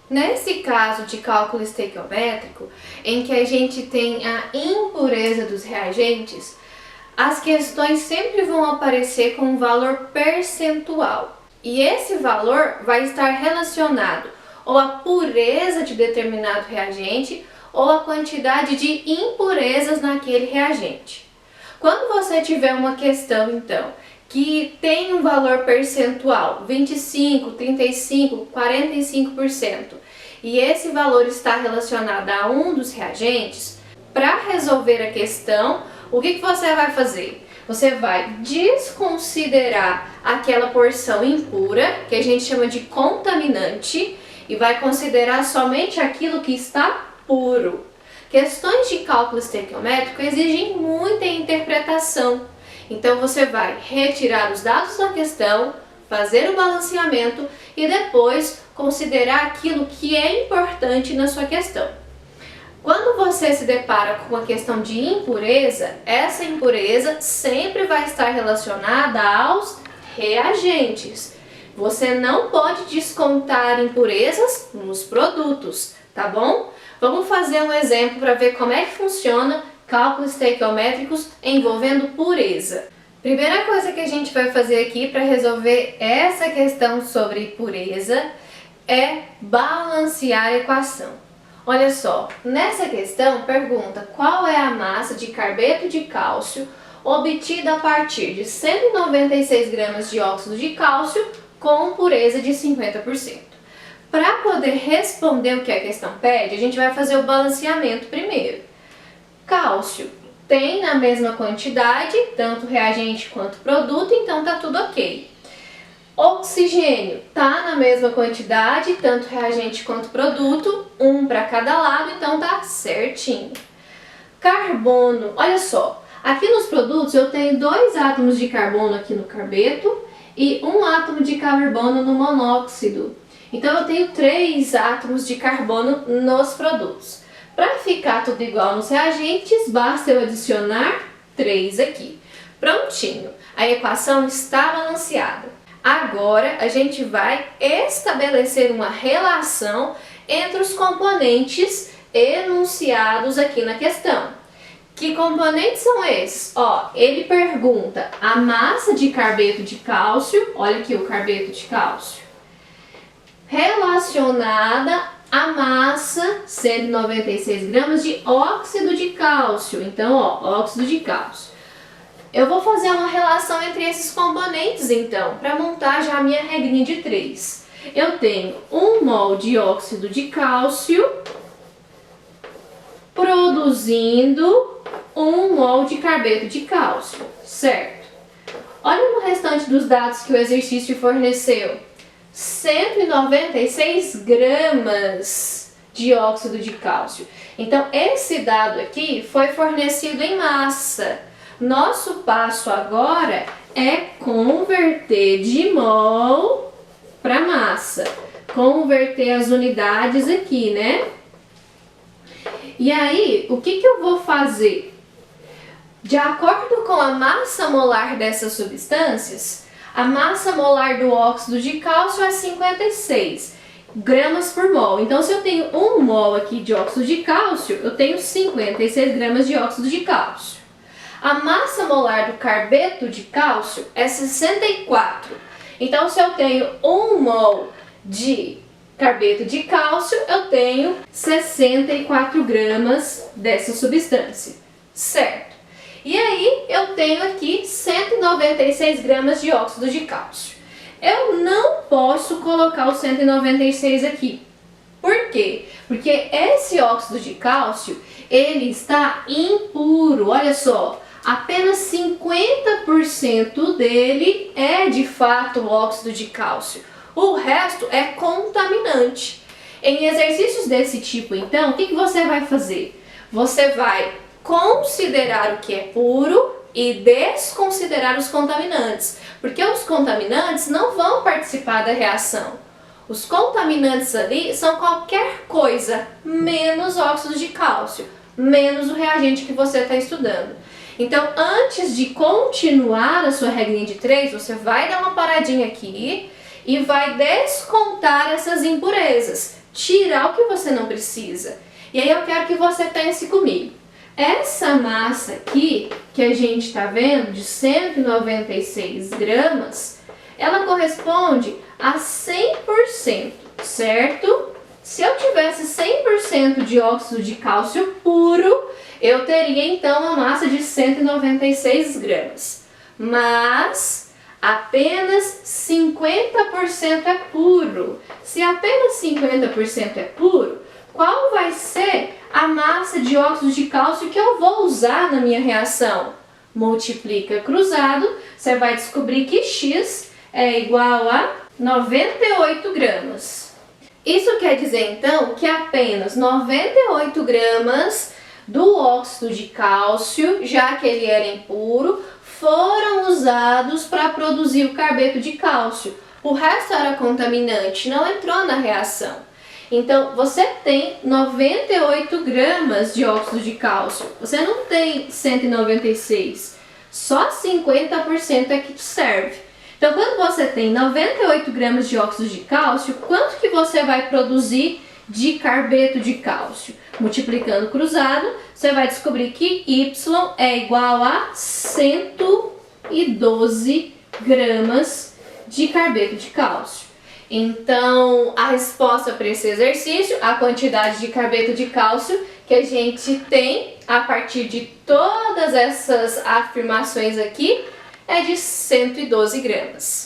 Nesse caso de cálculo estequiométrico, em que a gente tem a impureza dos reagentes, as questões sempre vão aparecer com um valor percentual. E esse valor vai estar relacionado ou à pureza de determinado reagente ou à quantidade de impurezas naquele reagente. Quando você tiver uma questão, então, que tem um valor percentual, 25, 35, 45%, e esse valor está relacionado a um dos reagentes, para resolver a questão, o que você vai fazer? Você vai desconsiderar aquela porção impura, que a gente chama de contaminante, e vai considerar somente aquilo que está puro. Questões de cálculo estequiométrico exigem muita interpretação. Então você vai retirar os dados da questão, fazer o balanceamento e depois considerar aquilo que é importante na sua questão. Quando você se depara com a questão de impureza, essa impureza sempre vai estar relacionada aos reagentes. Você não pode descontar impurezas nos produtos, tá bom? Vamos fazer um exemplo para ver como é que funciona cálculos estequiométricos envolvendo pureza. Primeira coisa que a gente vai fazer aqui para resolver essa questão sobre pureza é balancear a equação. Olha só, nessa questão pergunta qual é a massa de carbeto de cálcio obtida a partir de 196 gramas de óxido de cálcio com pureza de 50%. Para poder responder o que a questão pede, a gente vai fazer o balanceamento primeiro. Cálcio tem na mesma quantidade, tanto reagente quanto produto, então tá tudo ok. Oxigênio tá na mesma quantidade, tanto reagente quanto produto, um para cada lado, então tá certinho. Carbono, olha só, aqui nos produtos eu tenho 2 átomos de carbono aqui no carbeto e 1 átomo de carbono no monóxido. Então eu tenho 3 átomos de carbono nos produtos. Para ficar tudo igual nos reagentes, basta eu adicionar 3 aqui. Prontinho, a equação está balanceada. Agora a gente vai estabelecer uma relação entre os componentes enunciados aqui na questão. Que componentes são esses? Ó, ele pergunta a massa de carbeto de cálcio, olha aqui o carbeto de cálcio, relacionada a massa, 196 gramas de óxido de cálcio. Então, ó, óxido de cálcio. Eu vou fazer uma relação entre esses componentes, então, para montar já a minha regrinha de 3. Eu tenho 1 mol de óxido de cálcio produzindo 1 mol de carbeto de cálcio, certo? Olha no restante dos dados que o exercício forneceu. 196 gramas de óxido de cálcio. Então, esse dado aqui foi fornecido em massa. Nosso passo agora é converter de mol para massa. Converter as unidades aqui, né? E aí, o que eu vou fazer? De acordo com a massa molar dessas substâncias, a massa molar do óxido de cálcio é 56 gramas por mol. Então, se eu tenho 1 mol aqui de óxido de cálcio, eu tenho 56 gramas de óxido de cálcio. A massa molar do carbeto de cálcio é 64. Então, se eu tenho 1 mol de carbeto de cálcio, eu tenho 64 gramas dessa substância, certo? E aí, eu tenho aqui 196 gramas de óxido de cálcio. Eu não posso colocar o 196 aqui. Por quê? Porque esse óxido de cálcio, ele está impuro. Olha só, apenas 50% dele é de fato óxido de cálcio. O resto é contaminante. Em exercícios desse tipo, então, o que você vai fazer? Você vai considerar o que é puro e desconsiderar os contaminantes, porque os contaminantes não vão participar da reação. Os contaminantes ali são qualquer coisa, menos óxido de cálcio, menos o reagente que você está estudando. Então, antes de continuar a sua regrinha de 3, você vai dar uma paradinha aqui e vai descontar essas impurezas, tirar o que você não precisa. E aí eu quero que você pense comigo. Essa massa aqui, que a gente está vendo, de 196 gramas, ela corresponde a 100%, certo? Se eu tivesse 100% de óxido de cálcio puro, eu teria então uma massa de 196 gramas. Mas apenas 50% é puro. Se apenas 50% é puro, qual vai ser a massa de óxido de cálcio que eu vou usar na minha reação? Multiplica cruzado, você vai descobrir que X é igual a 98 gramas. Isso quer dizer então que apenas 98 gramas do óxido de cálcio, já que ele era impuro, foram usados para produzir o carbeto de cálcio. O resto era contaminante, não entrou na reação. Então, você tem 98 gramas de óxido de cálcio, você não tem 196, só 50% é que te serve. Então, quando você tem 98 gramas de óxido de cálcio, quanto que você vai produzir de carbeto de cálcio? Multiplicando cruzado, você vai descobrir que Y é igual a 112 gramas de carbeto de cálcio. Então, a resposta para esse exercício, a quantidade de carbeto de cálcio que a gente tem a partir de todas essas afirmações aqui, é de 112 gramas.